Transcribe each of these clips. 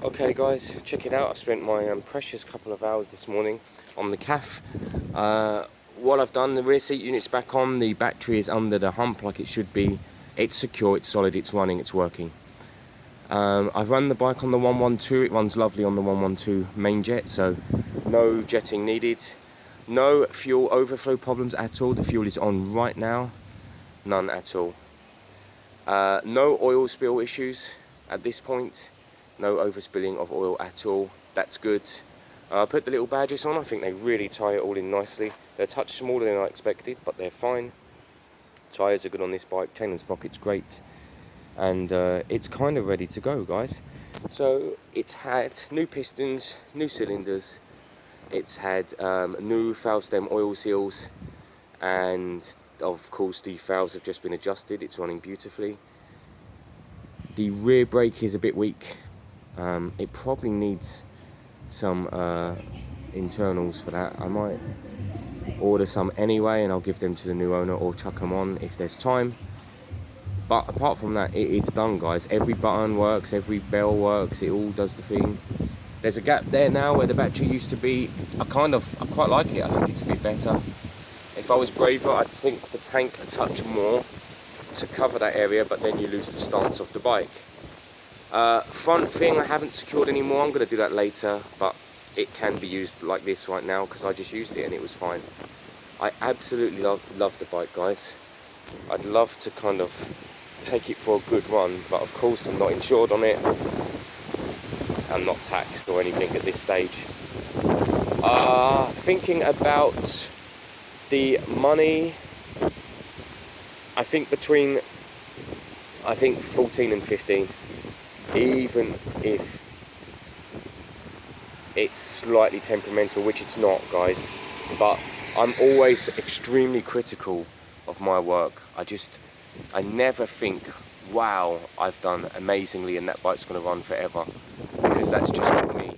Okay guys, check it out. I spent my precious couple of hours this morning on the CAF. What I've done, the rear seat unit's back on, the battery is under the hump like it should be. It's secure, it's solid, it's running, it's working. I've run the bike on the 112, it runs lovely on the 112 main jet, so no jetting needed. No fuel overflow problems at all, the fuel is on right now, none at all. No oil spill issues at this point. No overspilling of oil at all. That's good. I put the little badges on. I think they really tie it all in nicely. They're a touch smaller than I expected, but they're fine. Tyres are good on this bike. Chain and sprocket's great. And it's kind of ready to go, guys. So it's had new pistons, new cylinders. It's had new valve stem oil seals. And of course the valves have just been adjusted. It's running beautifully. The rear brake is a bit weak. It probably needs some internals for that. I might order some anyway and I'll give them to the new owner or chuck them on if there's time. But apart from that, it's done, guys. Every button works, every bell works, it all does the thing. There's a gap there now where the battery used to be. I quite like it. I think it's a bit better. If I was braver, I'd sink the tank a touch more to cover that area, but then you lose the stance of the bike. Front thing I haven't secured anymore. I'm going to do that later, but it can be used like this right now because I just used it and it was fine. I absolutely love the bike, guys. I'd love to kind of take it for a good run, but of course I'm not insured on it. I'm not taxed or anything at this stage. Thinking about the money, I think between 14 and 15. Even if it's slightly temperamental, which it's not, guys, but I'm always extremely critical of my work. I never think, wow, I've done amazingly and that bike's going to run forever, because that's just not me.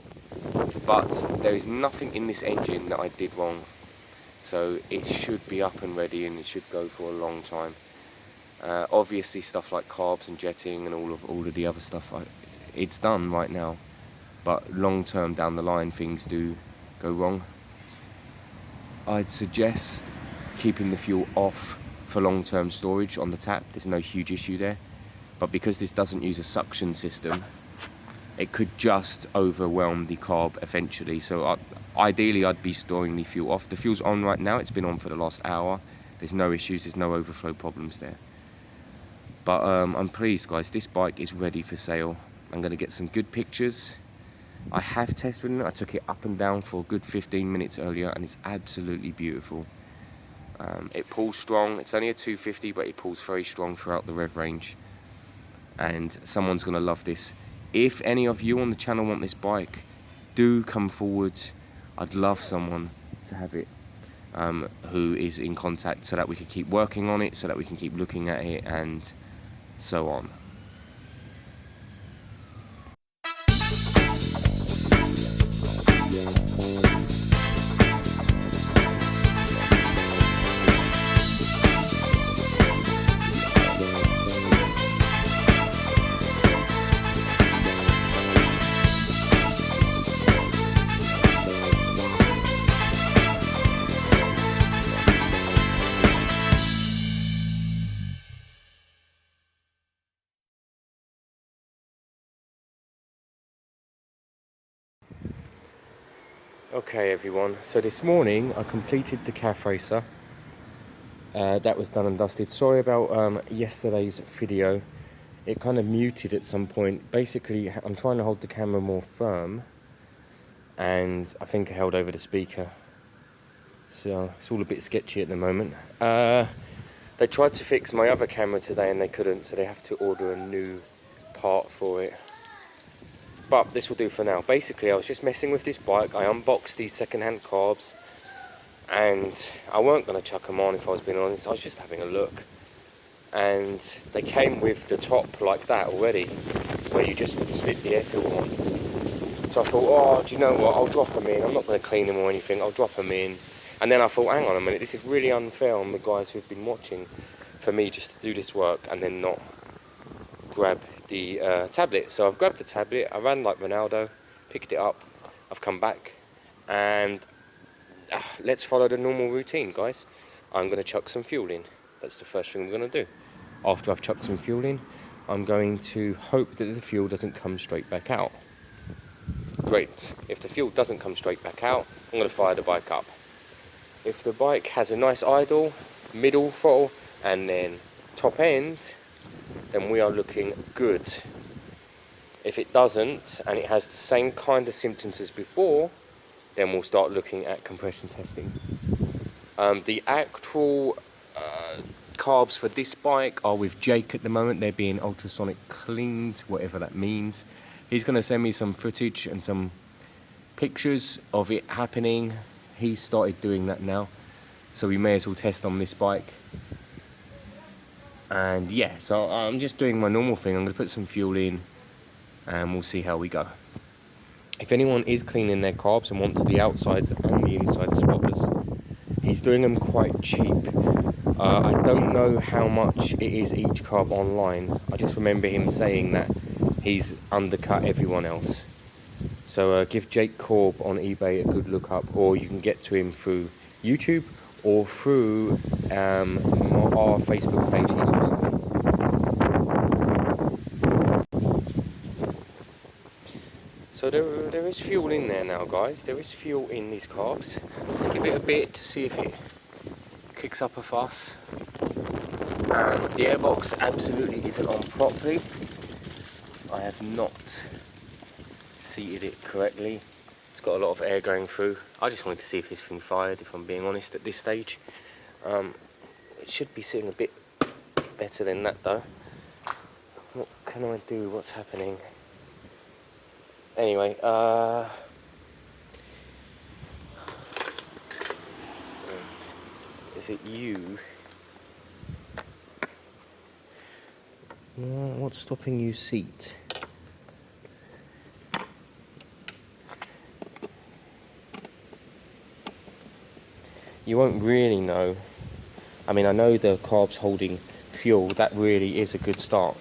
But there is nothing in this engine that I did wrong, so it should be up and ready and it should go for a long time. Obviously stuff like carbs and jetting and all of the other stuff, it's done right now, but long term down the line things do go wrong. I'd suggest keeping the fuel off for long term storage on the tap. There's no huge issue there, but because this doesn't use a suction system, it could just overwhelm the carb eventually. So ideally I'd be storing the fuel off. The fuel's on right now, it's been on for the last hour. There's no issues, there's no overflow problems there. But I'm pleased, guys, this bike is ready for sale. I'm going to get some good pictures. I have test ridden it. I took it up and down for a good 15 minutes earlier and it's absolutely beautiful. It pulls strong. It's only a 250, but it pulls very strong throughout the rev range. And someone's going to love this. If any of you on the channel want this bike, do come forward. I'd love someone to have it. Who is in contact so that we can keep working on it, so that we can keep looking at it and so on. Okay everyone, so this morning I completed the CAF racer. That was done and dusted. Sorry about yesterday's video. It kind of muted at some point. Basically, I'm trying to hold the camera more firm and I think I held over the speaker, so it's all a bit sketchy at the moment. They tried to fix my other camera today and they couldn't, so they have to order a new part for it. But this will do for now. Basically, I was just messing with this bike. I unboxed these second-hand carbs, and I weren't going to chuck them on if I was being honest. I was just having a look, and they came with the top like that already, where you just slip the air filter on. So I thought, oh, do you know what? I'll drop them in. I'm not going to clean them or anything. I'll drop them in. And then I thought, hang on a minute, this is really unfair on the guys who've been watching for me just to do this work and then not grab the tablet. So I've grabbed the tablet, I ran like Ronaldo, picked it up, I've come back, and let's follow the normal routine, guys. I'm going to chuck some fuel in. That's the first thing we're going to do. After I've chucked some fuel in, I'm going to hope that the fuel doesn't come straight back out. Great. If the fuel doesn't come straight back out, I'm going to fire the bike up. If the bike has a nice idle, middle throttle, and then top end, then we are looking good. If it doesn't, and it has the same kind of symptoms as before, then we'll start looking at compression testing. The actual carbs for this bike are with Jake at the moment. They're being ultrasonic cleaned, whatever that means. He's going to send me some footage and some pictures of it happening. He's started doing that now, so we may as well test on this bike. And yeah, so I'm just doing my normal thing. I'm going to put some fuel in and we'll see how we go. If anyone is cleaning their carbs and wants the outsides and the inside spotless, he's doing them quite cheap. I don't know how much it is each carb online. I just remember him saying that he's undercut everyone else. So give Jake Corb on eBay a good look up, or you can get to him through YouTube or through our Facebook page. He's also. So there is fuel in there now, guys. There is fuel in these carbs. Let's give it a bit to see if it kicks up a fuss. The airbox absolutely isn't on properly. I have not seated it correctly. It's got a lot of air going through. I just wanted to see if this thing fired, if I'm being honest at this stage. It should be sitting a bit better than that though. What can I do? What's happening? Anyway, is it you? What's stopping you, seat? You won't really know. I mean, I know the carb's holding fuel. That really is a good start.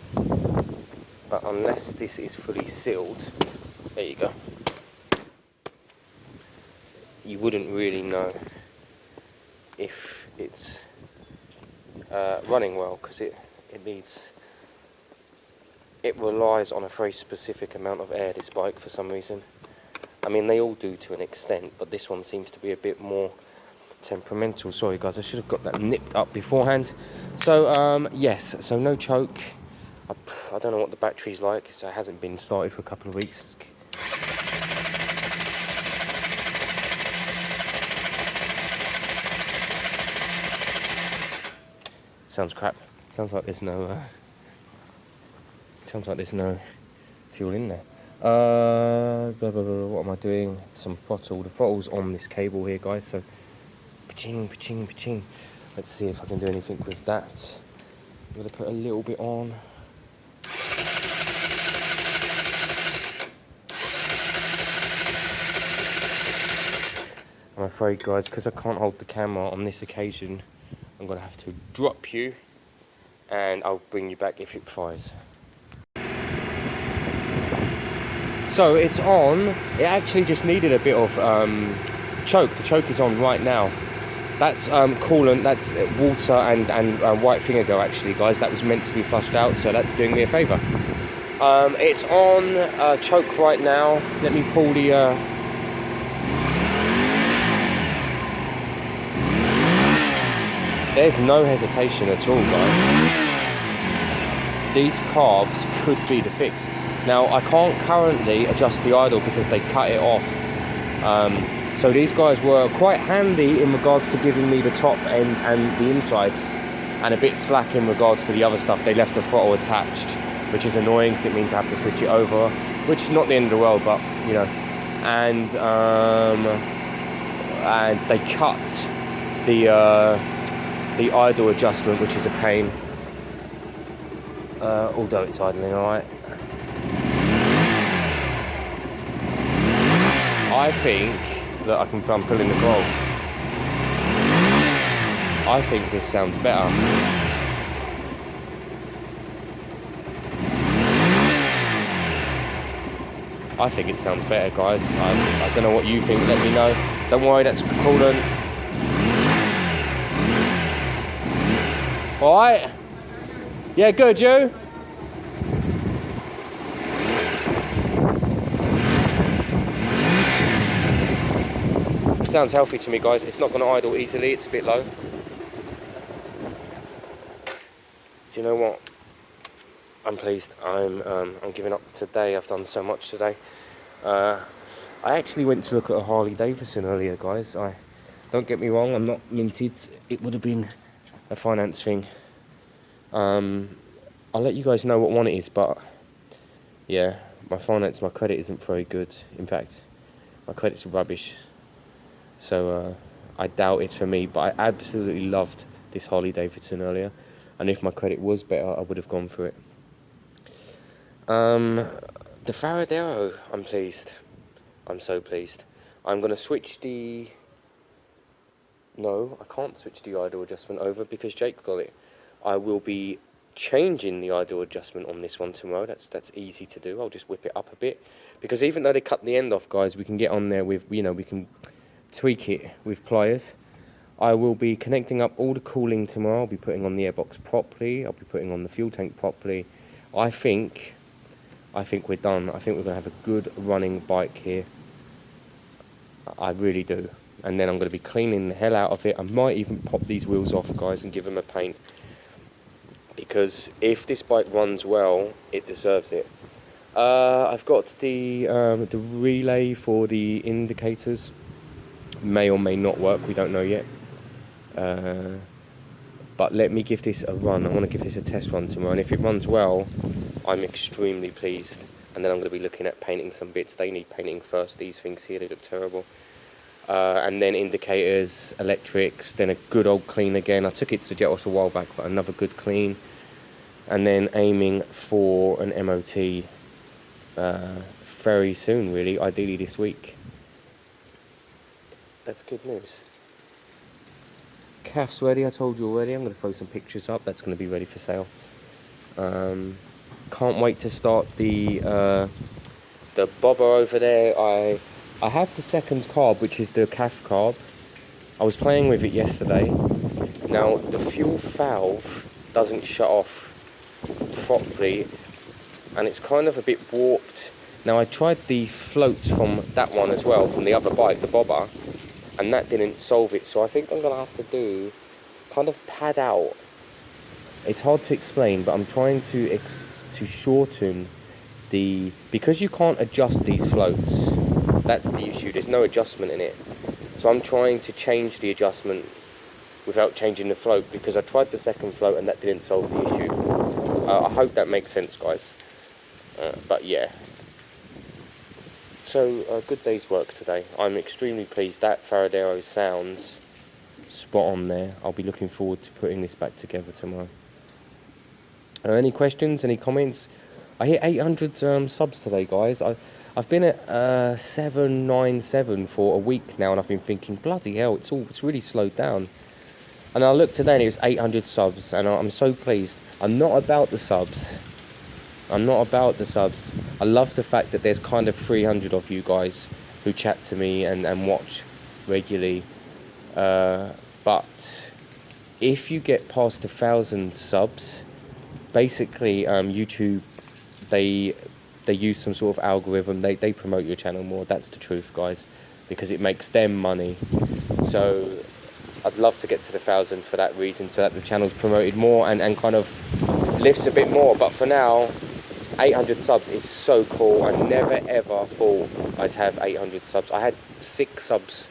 But unless this is fully sealed, there you go. You wouldn't really know if it's running well, because it relies on a very specific amount of air, this bike, for some reason. I mean, they all do to an extent, but this one seems to be a bit more temperamental. Sorry guys, I should have got that nipped up beforehand. So yes, so no choke. I don't know what the battery's like, so it hasn't been started for a couple of weeks. Sounds crap. Sounds like there's no fuel in there. What am I doing? Some throttle. The throttle's on this cable here, guys, so pa-ching, pa-ching, pa-ching. Let's see if I can do anything with that. I'm going to put a little bit on. I'm afraid, guys, because I can't hold the camera on this occasion, I'm going to have to drop you and I'll bring you back if it fires. So it's on. It actually just needed a bit of choke. The choke is on right now. That's coolant, that's water and white vinegar actually, guys. That was meant to be flushed out, so that's doing me a favour. It's on choke right now. Let me pull the... There's no hesitation at all, guys. These carbs could be the fix. Now, I can't currently adjust the idle because they cut it off So these guys were quite handy in regards to giving me the top end and the insides, and a bit slack in regards to the other stuff. They left the throttle attached, which is annoying because it means I have to switch it over, which is not the end of the world, but you know. And they cut the idle adjustment, which is a pain. Although it's idling alright. I think that I'm pulling the throttle. I think this sounds better. I think it sounds better, guys. I don't know what you think, let me know. Don't worry, that's coolant. Alright? Yeah, good, you? It sounds healthy to me, guys. It's not going to idle easily, it's a bit low. Do you know what? I'm pleased. I'm giving up today. I've done so much today. I actually went to look at a Harley Davidson earlier, guys. Don't get me wrong, I'm not minted. It would have been a finance thing. I'll let you guys know what one it is, but yeah, my credit isn't very good. In fact, my credit's rubbish. So I doubt it's for me, but I absolutely loved this Harley Davidson earlier. And if my credit was better, I would have gone for it. The varadero, I'm pleased. I'm so pleased. I'm going to switch the... No, I can't switch the idle adjustment over because Jake got it. I will be changing the idle adjustment on this one tomorrow. That's easy to do. I'll just whip it up a bit. Because even though they cut the end off, guys, we can get on there with, you know, we can tweak it with pliers. I will be connecting up all the cooling tomorrow. I'll be putting on the airbox properly. I'll be putting on the fuel tank properly. I think we're done. I think we're going to have a good running bike here. I really do. And then I'm going to be cleaning the hell out of it. I might even pop these wheels off, guys, and give them a paint. Because if this bike runs well, it deserves it. I've got the relay for the indicators. May or may not work. We don't know yet. But let me give this a run. I want to give this a test run tomorrow. And if it runs well, I'm extremely pleased. And then I'm going to be looking at painting some bits. They need painting first. These things here, they look terrible. And then indicators, electrics, then a good old clean again. I took it to Jet Wash a while back, but another good clean. And then aiming for an MOT very soon, really. Ideally this week. That's good news. CAF's ready, I told you already. I'm going to throw some pictures up. That's going to be ready for sale. Can't wait to start the bobber over there. I have the second carb, which is the CAF carb. I was playing with it yesterday. Now, the fuel valve doesn't shut off properly, and it's kind of a bit warped. Now, I tried the float from that one as well, from the other bike, the bobber, and that didn't solve it. So I think I'm going to have to do, kind of pad out. It's hard to explain, but I'm trying to shorten the, because you can't adjust these floats. That's the issue. There's no adjustment in it. So I'm trying to change the adjustment without changing the float, because I tried the second float and that didn't solve the issue. I hope that makes sense, guys. But yeah. So a good day's work today. I'm extremely pleased. That varadero sounds spot on there. I'll be looking forward to putting this back together tomorrow. Any questions? Any comments? I hit 800 subs today, guys. I've been at 797 for a week now, and I've been thinking, bloody hell, it's really slowed down. And I looked today and it was 800 subs, and I'm so pleased. I'm not about the subs. I love the fact that there's kind of 300 of you guys who chat to me and watch regularly. But if you get past 1,000 subs, basically YouTube, they use some sort of algorithm. They promote your channel more. That's the truth, guys, because it makes them money. So I'd love to get to 1,000 for that reason, so that the channel's promoted more and kind of lifts a bit more. But for now, 800 subs is so cool. I never ever thought I'd have 800 subs. I had 6 subs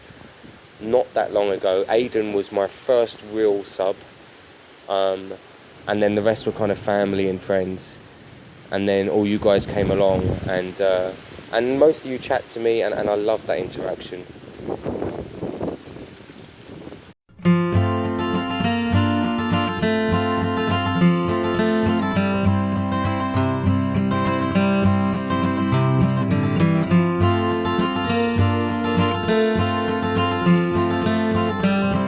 not that long ago. Aiden was my first real sub, and then the rest were kind of family and friends, and then all you guys came along, and most of you chat to me, and I love that interaction.